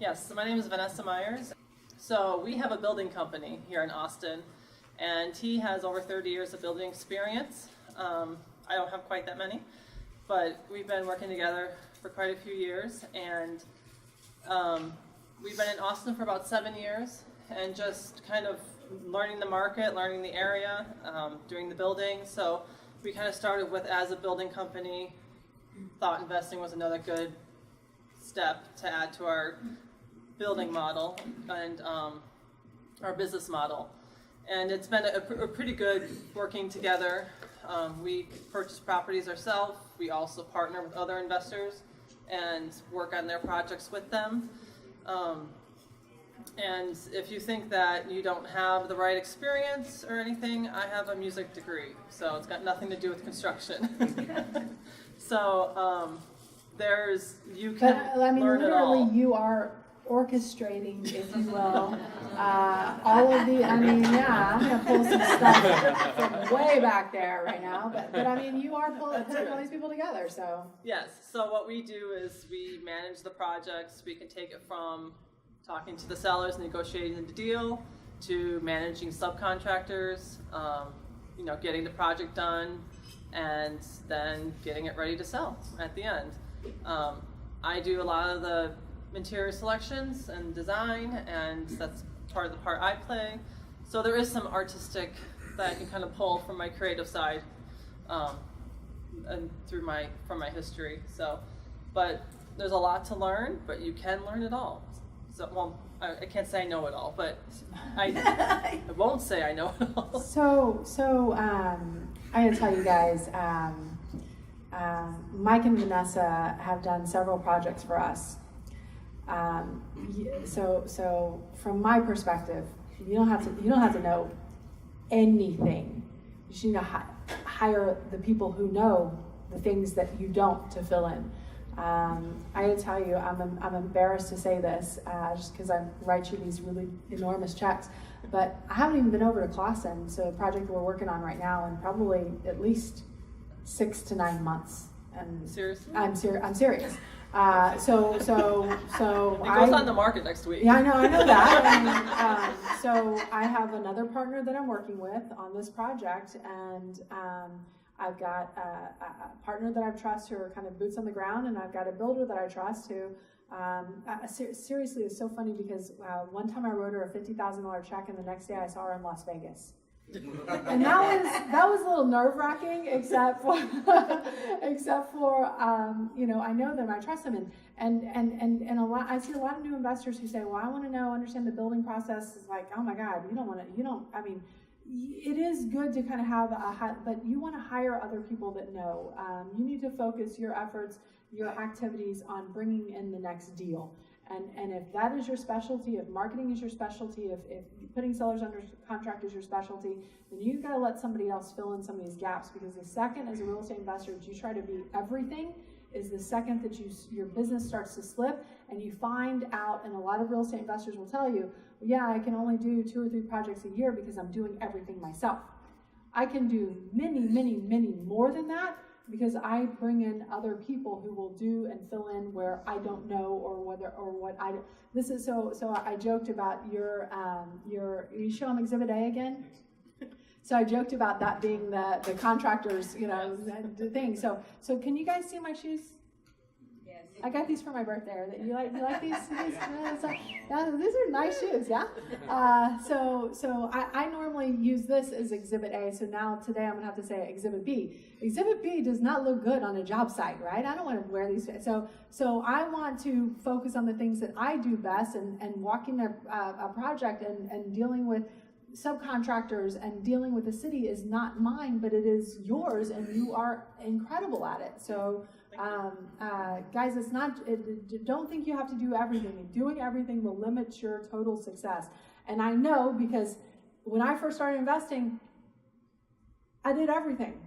Yes, so my name is Vanessa Myers. So we have a building company here in Austin, and he has over 30 years of building experience. I don't have quite that many, but we've been working together for quite a few years, and we've been in Austin for about 7 years, and just kind of learning the market, learning the area, doing the building. So we kind of started with, as a building company, thought investing was another good step to add to our building model and our business model. And it's been a pretty good working together. We purchase properties ourselves. We also partner with other investors and work on their projects with them. And if you think that you don't have the right experience or anything, I have a music degree, so it's got nothing to do with construction. So you can learn it all. Literally, you are orchestrating, if you will, all of the, I'm going to pull some stuff from way back there right now, but you are putting all these people together, so. Yes, so what we do is we manage the projects. We can take it from talking to the sellers, negotiating the deal, to managing subcontractors, getting the project done, and then getting it ready to sell at the end. I do a lot of the interior selections and design, and that's part of the part I play. So there is some artistic that I can kind of pull from my creative side, and from my history. So, but there's a lot to learn, but you can learn it all. So, well, I can't say I know it all, but I won't say I know it all. So I gotta tell you guys, Mike and Vanessa have done several projects for us. So from my perspective, you don't have to know anything. You should need to hire the people who know the things that you don't to fill in. I gotta tell you, I'm embarrassed to say this, just because I write you these really enormous checks, but I haven't even been over to Clausen, so a project that we're working on right now, in probably at least 6 to 9 months. And seriously? I'm serious. So it goes on the market next week. Yeah, I know that. And, so I have another partner that I'm working with on this project, and I've got a partner that I trust who are kind of boots on the ground, and I've got a builder that I trust who, seriously, it's so funny because one time I wrote her a $50,000 check, and the next day I saw her in Las Vegas. And that was a little nerve-wracking, except for I know them, I trust them, and I see a lot of new investors who say, well, I want to understand the building process. It's like, oh my God, it is good to kind of have but you want to hire other people that know. You need to focus your efforts, your activities on bringing in the next deal. And if that is your specialty, if marketing is your specialty, if putting sellers under contract is your specialty, then you've got to let somebody else fill in some of these gaps, because the second, as a real estate investor, that you try to be everything is the second that your business starts to slip, and you find out, and a lot of real estate investors will tell you, well, yeah, I can only do 2 or 3 projects a year because I'm doing everything myself. I can do many, many, many more than that, because I bring in other people who will do and fill in where I don't know, or what I. This is so I joked about your you show them Exhibit A again. So I joked about that being the contractors, the thing. So can you guys see my shoes? Yes. I got these for my birthday. You like these? These are nice shoes, yeah. So I normally use this as Exhibit A. So now today I'm gonna have to say Exhibit B. Exhibit B does not look good on a job site, right? I don't want to wear these. So I want to focus on the things that I do best, and walking a project and dealing with subcontractors and dealing with the city is not mine, but it is yours, and you are incredible at it. So guys, don't think you have to do everything. Doing everything will limit your total success. And I know, because when I first started investing, I did everything,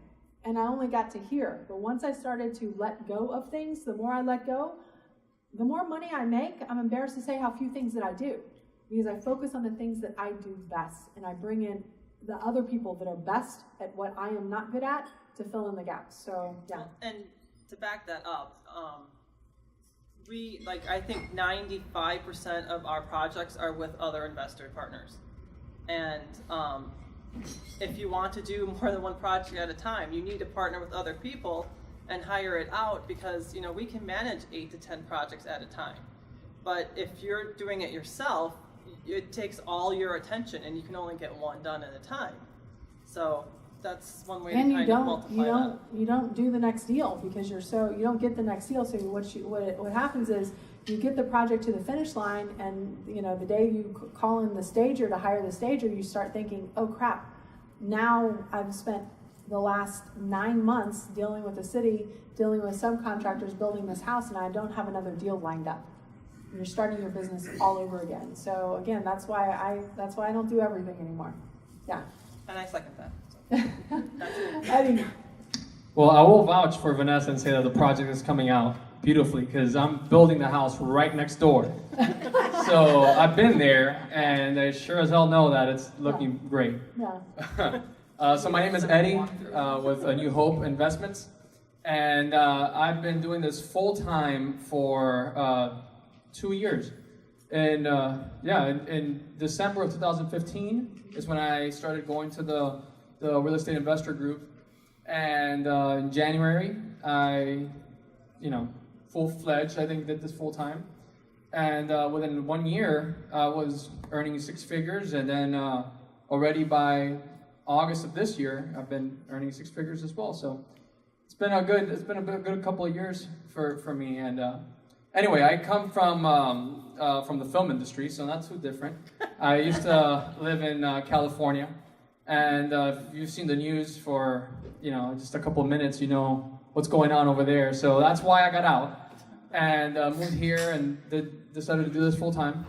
and I only got to here. But once I started to let go of things, the more I let go, the more money I make. I'm embarrassed to say how few things that I do, because I focus on the things that I do best, and I bring in the other people that are best at what I am not good at to fill in the gaps. So, yeah. And to back that up, I think 95% of our projects are with other investor partners. And if you want to do more than one project at a time, you need to partner with other people and hire it out, because we can manage 8 to 10 projects at a time. But if you're doing it yourself, it takes all your attention, and you can only get one done at a time. So that's one way to kind of multiply that. You don't do the next deal because you don't get the next deal. So what happens is you get the project to the finish line, and the day you call in the stager to hire the stager, you start thinking, oh crap, now I've spent the last 9 months dealing with the city, dealing with subcontractors, building this house, and I don't have another deal lined up. You're starting your business all over again. So again, that's why I don't do everything anymore. Yeah. And I second that. Eddie. Well, I will vouch for Vanessa and say that the project is coming out beautifully, because I'm building the house right next door. So I've been there, and I sure as hell know that it's looking great. Yeah. So my name is Eddie with A New Hope Investments, and I've been doing this full time for 2 years. And in December of 2015 is when I started going to the real estate investor group, and in January I, full-fledged, I think, did this full time, and within 1 year I was earning 6 figures, and then already by August of this year I've been earning 6 figures as well. So it's been a good couple of years for me. And anyway, I come from the film industry, so not too different. I used to live in California, and if you've seen the news for just a couple of minutes, you know what's going on over there. So that's why I got out and moved here and decided to do this full time.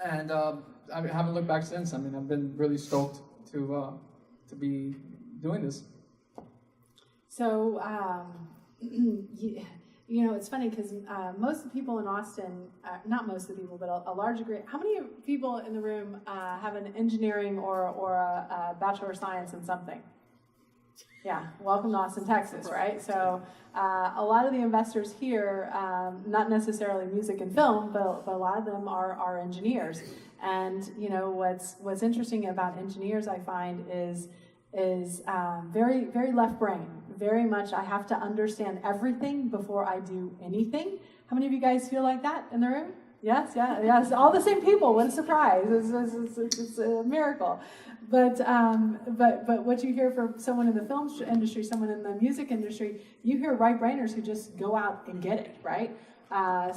And I haven't looked back since. I mean, I've been really stoked to be doing this. So, it's funny because most of the people in Austin, not most of the people, but a large degree, how many people in the room have an engineering or a Bachelor of Science in something? Yeah, welcome to Austin, Texas, right? So a lot of the investors here, not necessarily music and film, but a lot of them are engineers. And what's interesting about engineers, I find, is very, very left brain. Very much, I have to understand everything before I do anything. How many of you guys feel like that in the room? Yes, yes. All the same people. What a surprise! It's a miracle. But what you hear from someone in the film industry, someone in the music industry, you hear right-brainers who just go out and get it, right?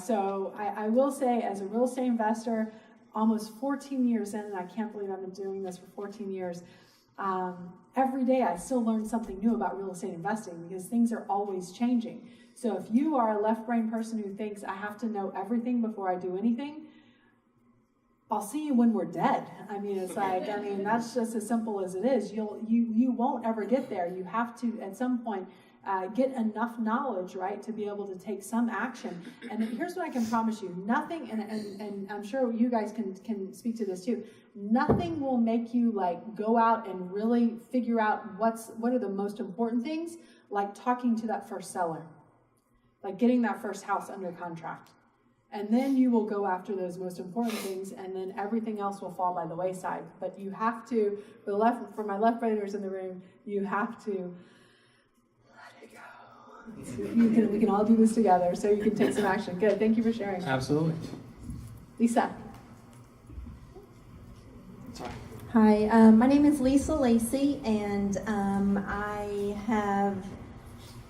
So I will say, as a real estate investor, almost 14 years in, and I can't believe I've been doing this for 14 years, every day I still learn something new about real estate investing because things are always changing. So if you are a left brain person who thinks I have to know everything before I do anything, I'll see you when we're dead. I mean, it's like, that's just as simple as it is. You won't ever get there. You have to, at some point, get enough knowledge, right, to be able to take some action. And here's what I can promise you. Nothing, and I'm sure you guys can speak to this too, nothing will make you go out and really figure out what are the most important things, like talking to that first seller, like getting that first house under contract. And then you will go after those most important things, and then everything else will fall by the wayside. But you have to, for my left brainers in the room, you have to we can all do this together, so you can take some action. Good, thank you for sharing. Absolutely. Lisa. Hi, my name is Lisa Lacey, and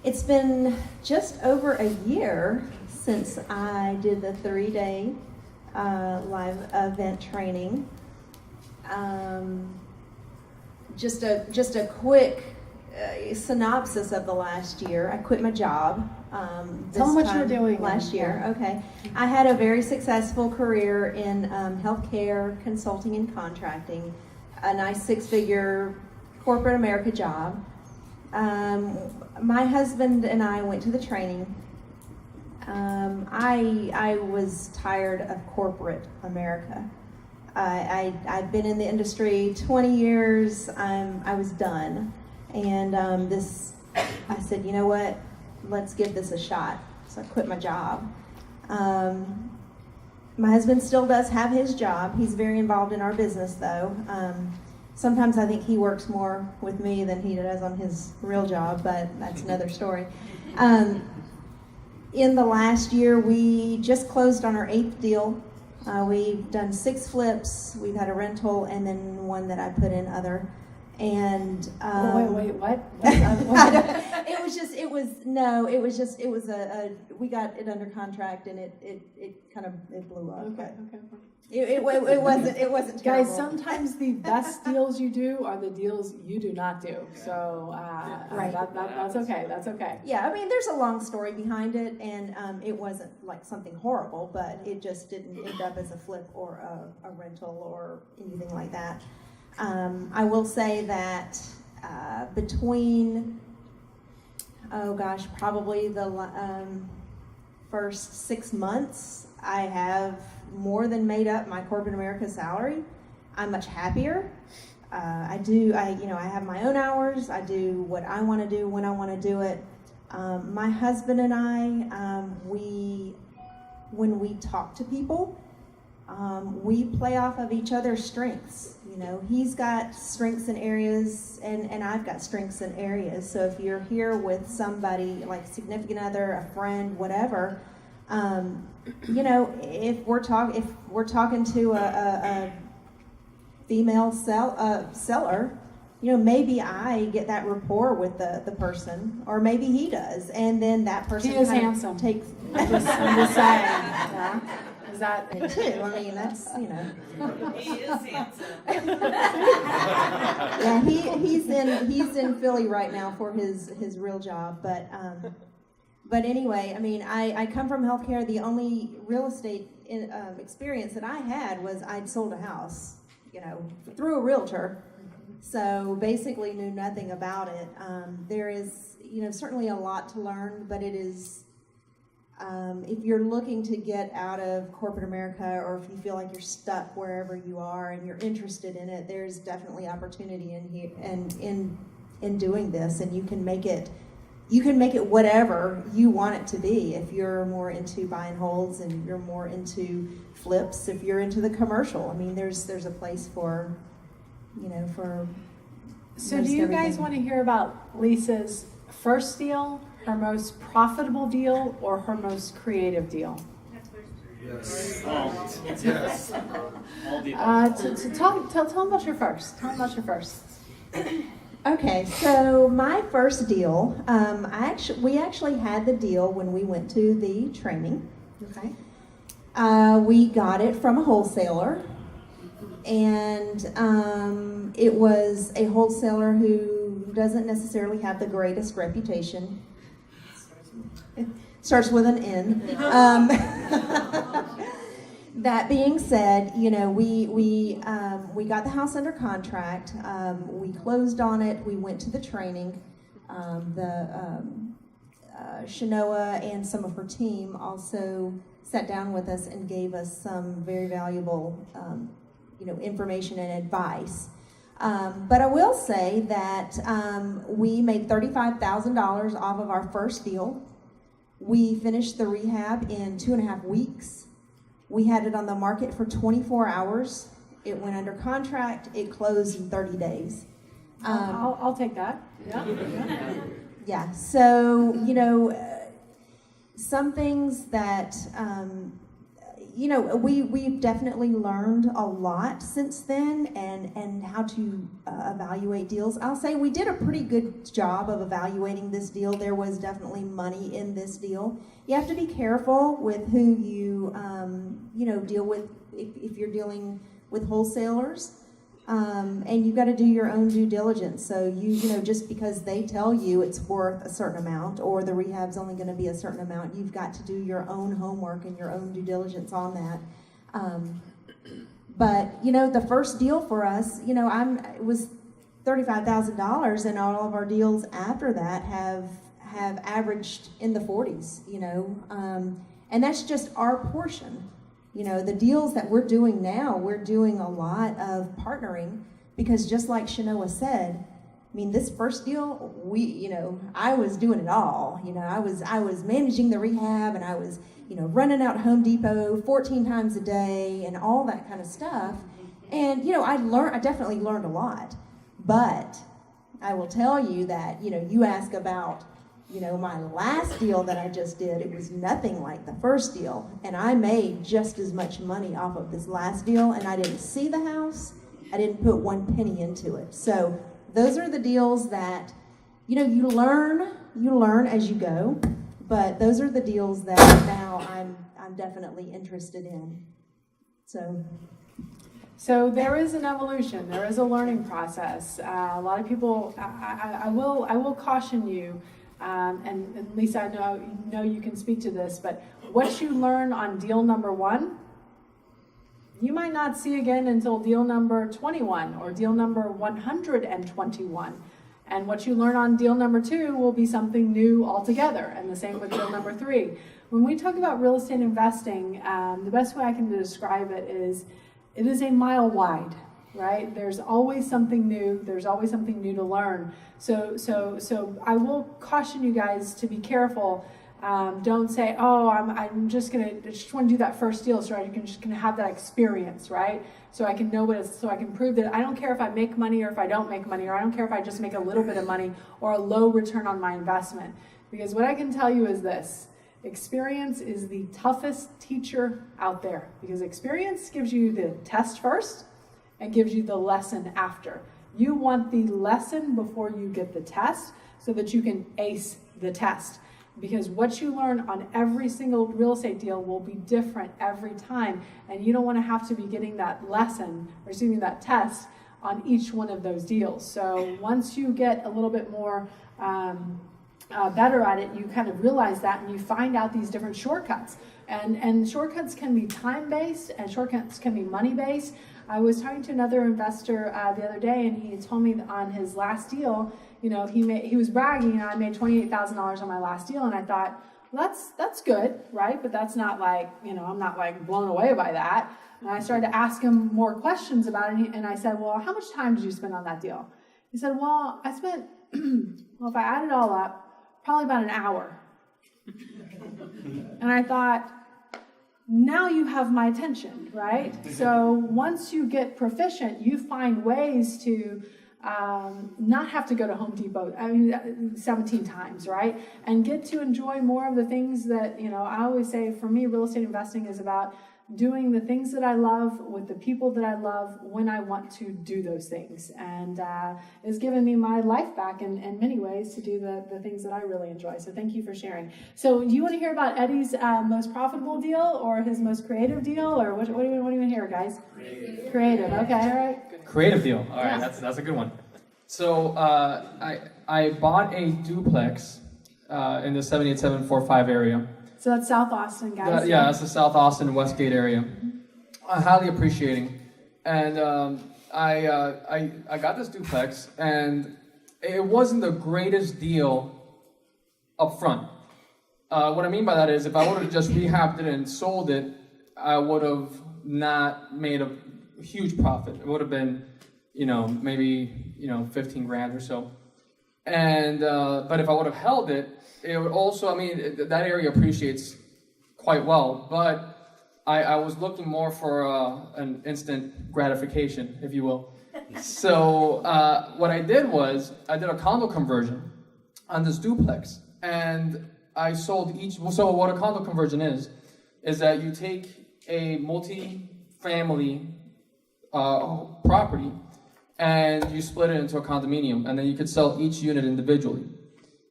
it's been just over a year since I did the 3-day live event training. Just a quick synopsis of the last year. I quit my job. Tell them what you were doing last year. Okay, I had a very successful career in healthcare, consulting, and contracting. A nice 6-figure corporate America job. My husband and I went to the training. I was tired of corporate America. I've been in the industry 20 years. I was done. And I said, you know what, let's give this a shot. So I quit my job. My husband still does have his job. He's very involved in our business, though. Sometimes I think he works more with me than he does on his real job, but that's another story. In the last year, we just closed on our 8th deal. We've done 6 flips. We've had a rental and then one that I put in other. And wait, what? We got it under contract and it blew up. Okay. It wasn't terrible. Guys, sometimes the best deals you do are the deals you do not do. So Right. that's okay. That's okay. Yeah, I mean, there's a long story behind it, and it wasn't like something horrible, but it just didn't end up as a flip or a rental or anything like that. I will say that between, probably the first 6 months, I have more than made up my corporate America salary. I'm much happier. I have my own hours. I do what I want to do when I want to do it. My husband and I, when we talk to people, we play off of each other's strengths. You know, he's got strengths in areas and I've got strengths in areas. So if you're here with somebody like significant other, a friend, whatever, if we're talking to a female seller, maybe I get that rapport with the person, or maybe he does, and then that person He is kind of handsome. takes. I'm just saying. Yeah. Is that it too? I mean, that's He is handsome. Yeah, he's in Philly right now for his real job, but anyway, I mean, I come from healthcare. The only real estate experience that I had was I'd sold a house, through a realtor. So basically knew nothing about it. There is, certainly a lot to learn, but it is, if you're looking to get out of corporate America, or if you feel like you're stuck wherever you are and you're interested in it, there's definitely opportunity in here and in doing this, and you can make it whatever you want it to be. If you're more into buy and holds, and you're more into flips, if you're into the commercial, I mean, there's a place for, for. So do you guys want to hear about Lisa's first deal, her most profitable deal, or her most creative deal? Yes. Yes. All the Tell them about your first. Tell them about your first. Okay, so my first deal, we actually had the deal when we went to the training. Okay. We got it from a wholesaler, and it was a wholesaler who doesn't necessarily have the greatest reputation. It starts with an N. That being said, we got the house under contract. We closed on it. We went to the training. Shanoa and some of her team also sat down with us and gave us some very valuable, information and advice. But I will say that we made $35,000 off of our first deal. We finished the rehab in 2.5 weeks. We had it on the market for 24 hours. It went under contract. It closed in 30 days. I'll take that. Yeah. Yeah. So, some things that, we've definitely learned a lot since then, and how to evaluate deals. I'll say we did a pretty good job of evaluating this deal. There was definitely money in this deal. You have to be careful with who you, deal with if you're dealing with wholesalers. And you've got to do your own due diligence. So just because they tell you it's worth a certain amount, or the rehab's only going to be a certain amount, you've got to do your own homework and your own due diligence on that. But the first deal for us, it was $35,000, and all of our deals after that have averaged in the 40s. And that's just our portion. The deals that we're doing now, we're doing a lot of partnering, because just like Shanoa said, I mean, this first deal, I was doing it all. I was managing the rehab, and I was, running out Home Depot 14 times a day and all that kind of stuff. And, I definitely learned a lot. But I will tell you that, you ask about, my last deal that I just did, it was nothing like the first deal. And I made just as much money off of this last deal, and I didn't see the house. I didn't put one penny into it. So those are the deals that, you learn as you go. But those are the deals that now I'm definitely interested in. So there is an evolution. There is a learning process. A lot of people, I will caution you, and Lisa, I know you can speak to this, but what you learn on deal number 1, you might not see again until deal number 21 or deal number 121. And what you learn on deal number 2 will be something new altogether, and the same with deal number 3. When we talk about real estate investing, the best way I can describe it is a mile wide, right? There's always something new. There's always something new to learn. So I will caution you guys to be careful. Don't say, oh, I'm just want to do that first deal so I can just have that experience, right? So I can know so I can prove that I don't care if I make money or if I don't make money, or I don't care if I just make a little bit of money or a low return on my investment. Because what I can tell you is this: experience is the toughest teacher out there, because experience gives you the test first and gives you the lesson after. You want the lesson before you get the test so that you can ace the test. Because what you learn on every single real estate deal will be different every time, and you don't want to have to be getting that lesson, or that test on each one of those deals. So once you get a little bit more better at it, you kind of realize that, and you find out these different shortcuts. And shortcuts can be time-based, and shortcuts can be money-based. I was talking to another investor the other day, and he told me that on his last deal, he was bragging, I made $28,000 on my last deal, and I thought, well, that's good, right? But that's not like, I'm not like blown away by that. And I started to ask him more questions about it, and I said, well, how much time did you spend on that deal? He said, well, I spent, if I add it all up, probably about an hour. And I thought, now you have my attention, right? So once you get proficient, you find ways to not have to go to Home Depot 17 times, right? And get to enjoy more of the things that, I always say, for me, real estate investing is about doing the things that I love with the people that I love when I want to do those things. And it's given me my life back in many ways to do the things that I really enjoy. So thank you for sharing. So do you want to hear about Eddie's most profitable deal or his most creative deal? Or what do you want to hear, guys? Creative. Okay, all right. Creative deal. All right, that's a good one. So I bought a duplex in the 78745 area. So that's South Austin, guys. Yeah, that's the South Austin, Westgate area. Highly appreciating. And I got this duplex, and it wasn't the greatest deal up front. What I mean by that is, if I would have just rehabbed it and sold it, I would have not made a huge profit. It would have been, maybe 15 grand or so. And but if I would have held it, it would also, that area appreciates quite well, but I was looking more for an instant gratification, if you will. So what I did was, I did a condo conversion on this duplex, and I sold each. So what a condo conversion is that you take a multi-family property and you split it into a condominium, and then you could sell each unit individually.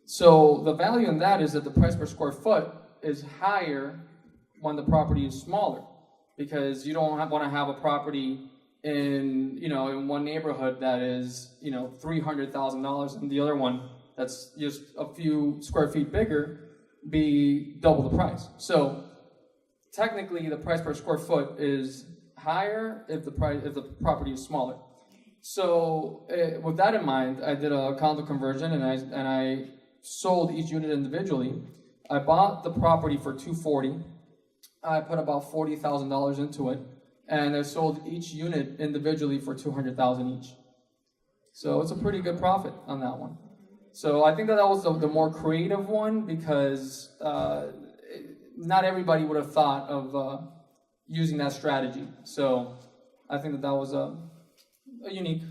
So the value in that is that the price per square foot is higher when the property is smaller, because you don't want to have a property in one neighborhood that is $300,000, and the other one that's just a few square feet bigger be double the price. So technically, the price per square foot is higher if the property is smaller. So with that in mind, I did a condo conversion, and I sold each unit individually. I bought the property for $240,000. I put about $40,000 into it, and I sold each unit individually for $200,000 each. So it's a pretty good profit on that one. So I think that was the more creative one because not everybody would have thought of using that strategy. So I think that was a unique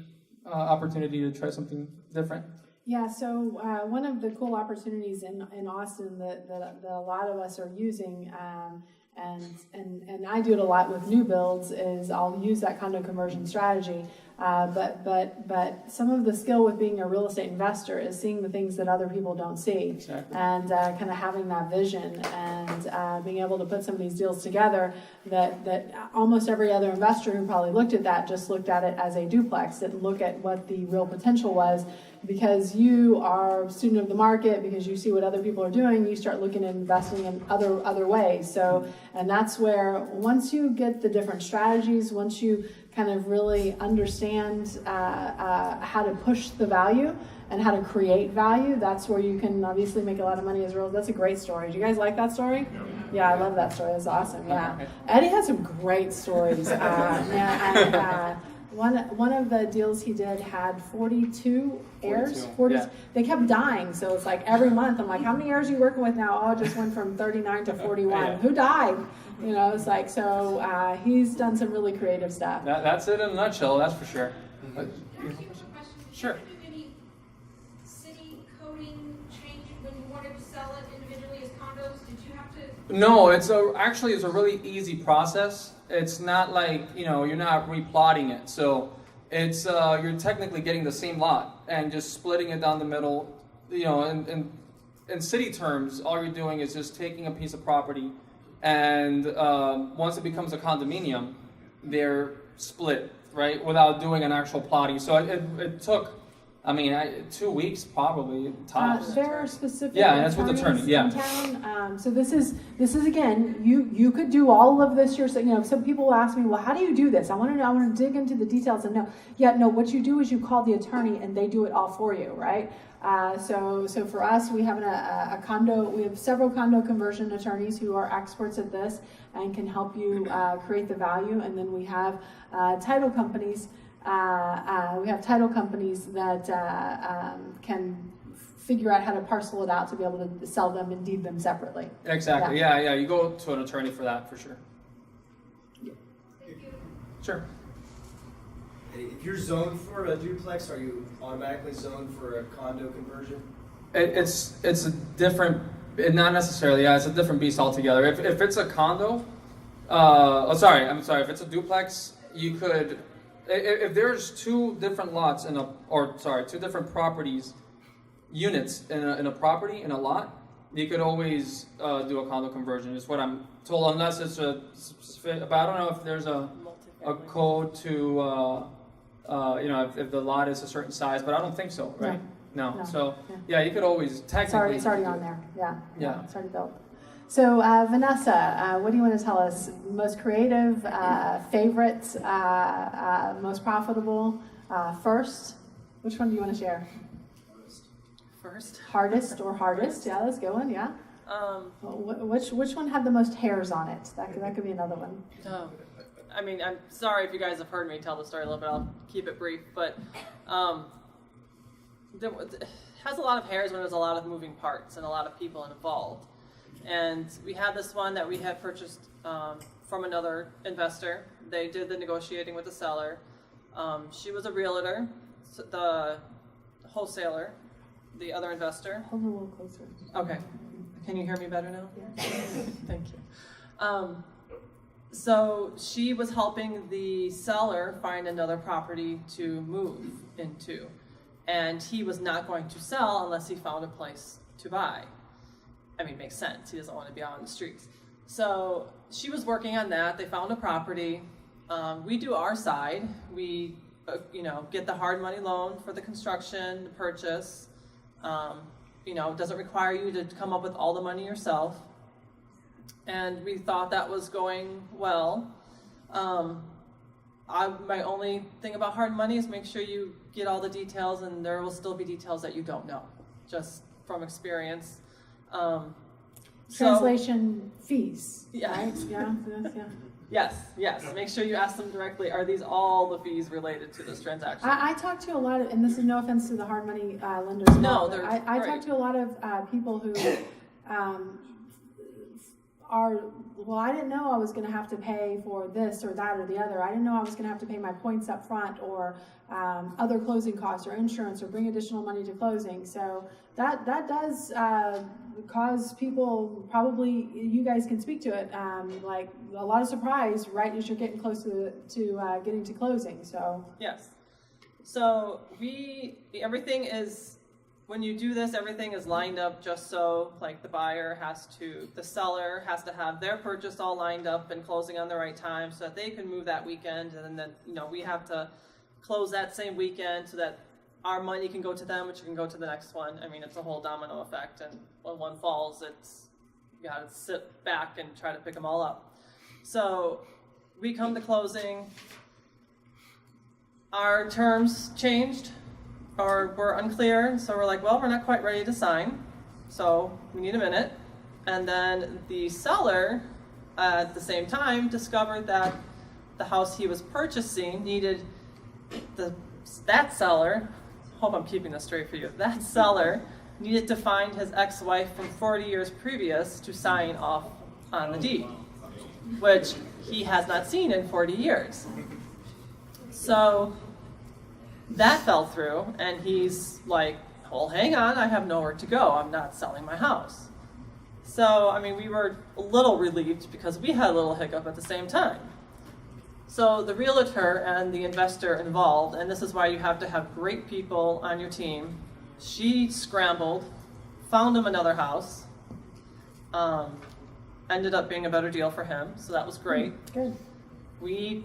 opportunity to try something different. Yeah, so one of the cool opportunities in Austin that a lot of us are using, and I do it a lot with new builds, is I'll use that condo conversion strategy. But some of the skill with being a real estate investor is seeing the things that other people don't see, Exactly. and kind of having that vision and being able to put some of these deals together that almost every other investor who probably looked at that just looked at it as a duplex, didn't look at what the real potential was. Because you are a student of the market, because you see what other people are doing, you start looking at investing in other ways. So, and that's where once you get the different strategies, once you kind of really understand how to push the value and how to create value, that's where you can obviously make a lot of money as well. That's a great story. Do you guys like that story? Yeah, I love that story. That's awesome. Yeah, Eddie has some great stories. One of the deals he did had 42 heirs. 40. Yeah. They kept dying, so it's like every month I'm like, how many heirs are you working with now? Oh, it just went from 39 to 41. Yeah. Who died? You know, it's like, so he's done some really creative stuff. That's it in a nutshell, that's for sure. Sure. Did you do any city coding change when you wanted to sell it individually as condos? Did you have to? No, it's a really easy process. It's not like, you're not replotting it. So it's you're technically getting the same lot and just splitting it down the middle. In city terms, all you're doing is just taking a piece of property, and once it becomes a condominium, they're split, right, without doing an actual plotting. So it took, 2 weeks probably tops. There are specific that's with attorneys attorney, yeah. in town. So this is again, you could do all of this yourself. Some people will ask me, well, how do you do this? I want to dig into the details and know. What you do is you call the attorney and they do it all for you, right? So for us, we have a condo. We have several condo conversion attorneys who are experts at this and can help you create the value. And then we have title companies. We have title companies that can figure out how to parcel it out to be able to sell them and deed them separately. Exactly. Yeah. You go to an attorney for that, for sure. Thank you. Sure. If you're zoned for a duplex, are you automatically zoned for a condo conversion? It's a different, not necessarily. Yeah, it's a different beast altogether. If it's a condo, if it's a duplex, you could. If there's two different lots two different properties, units in a property, in a lot, you could always do a condo conversion, is what I'm told, unless it's a specific, but I don't know if there's a code to, if the lot is a certain size, but I don't think so, right? No. So, yeah, you could always technically. It's already on there. Yeah. It's already built. So, Vanessa, what do you want to tell us? Most creative, favorites, most profitable, first? Which one do you want to share? First. Hardest or hardest? Yeah, let's go one. Yeah. Which one had the most hairs on it? That could be another one. Oh. I'm sorry if you guys have heard me tell the story a little bit. I'll keep it brief, but it has a lot of hairs when there's a lot of moving parts and a lot of people involved. And we had this one that we had purchased from another investor. They did the negotiating with the seller. She was a realtor, the wholesaler, the other investor. Hold a little closer. Okay. Can you hear me better now? Yeah. Thank you. So she was helping the seller find another property to move into. And he was not going to sell unless he found a place to buy. It makes sense. He doesn't want to be out on the streets. So she was working on that. They found a property. We do our side. We, get the hard money loan for the construction, the purchase. It doesn't require you to come up with all the money yourself. And we thought that was going well. My only thing about hard money is make sure you get all the details, and there will still be details that you don't know, just from experience. translation fees, Yeah. right? Yeah, yeah. Yes. Make sure you ask them directly, are these all the fees related to this transaction? I talk to a lot of, and this is no offense to the hard money lenders. No, but they're I talk great. to a lot of people who are, well, I didn't know I was going to have to pay for this or that or the other. I didn't know I was going to have to pay my points up front or other closing costs or insurance or bring additional money to closing. So that does cause people, probably you guys can speak to it, like a lot of surprise right as you're getting close to getting to closing. So Yes. So everything is, when you do this, everything is lined up just so, like, the seller has to have their purchase all lined up and closing on the right time so that they can move that weekend, and then, we have to close that same weekend so that our money can go to them, which can go to the next one. I mean, it's a whole domino effect, and when one falls, you gotta sit back and try to pick them all up. So we come to closing, our terms changed or were unclear, so we're like, well, we're not quite ready to sign, so we need a minute. And then the seller, at the same time, discovered that the house he was purchasing needed that seller, hope I'm keeping this straight for you, that seller needed to find his ex-wife from 40 years previous to sign off on the deed, which he has not seen in 40 years. So that fell through, and he's like, well, hang on, I have nowhere to go. I'm not selling my house. So, I mean, we were a little relieved because we had a little hiccup at the same time. So the realtor and the investor involved, and this is why you have to have great people on your team, she scrambled, found him another house, ended up being a better deal for him, so that was great. good. We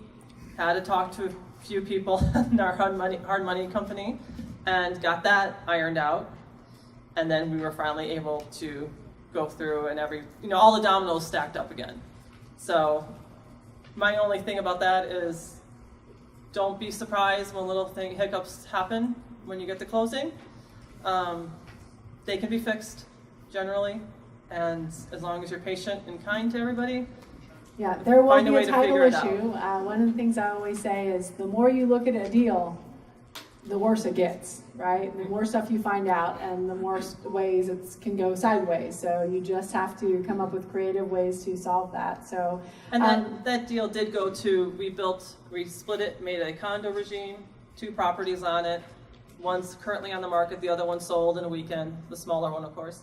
had to talk to a few people in our hard money company and got that ironed out. And then we were finally able to go through and all the dominoes stacked up again. So my only thing about that is don't be surprised when little hiccups happen when you get to closing. They can be fixed generally, and as long as you're patient and kind to everybody. Yeah, there will Find a be way a to title figure it issue. One of the things I always say is the more you look at a deal, the worse it gets, right? The more stuff you find out and the more ways it can go sideways. So you just have to come up with creative ways to solve that. So, And that deal did go to, we split it, made a condo regime, 2 properties on it. One's currently on the market, the other one sold in a weekend, the smaller one, of course.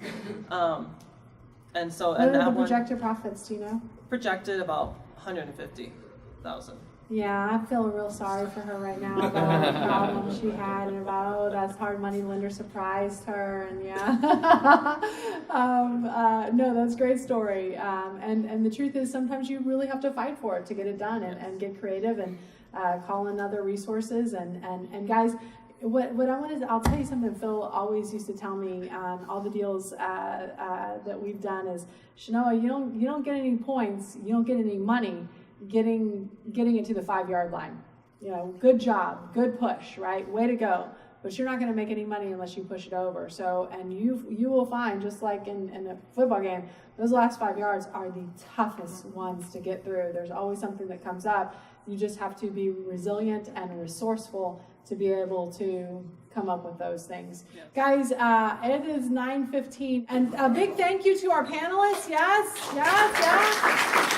And so, what and are the that one projected profits, do you know? projected about 150,000. Yeah, I feel real sorry for her right now about the problem she had and about, oh, that's hard money lender surprised her, and yeah. No, that's a great story. And the truth is sometimes you really have to fight for it to get it done and get creative and call in other resources. And guys, what I wanted to, I'll tell you something Phil always used to tell me on all the deals that we've done is, Shanoa, you don't get any points, you don't get any money getting it to the 5-yard line. Good job, good push, right? Way to go. But you're not going to make any money unless you push it over. So, and you will find, just like in a football game, those last 5 yards are the toughest ones to get through. There's always something that comes up. You just have to be resilient and resourceful to be able to come up with those things. Yeah. Guys, it is 9:15, and a big thank you to our panelists. Yes.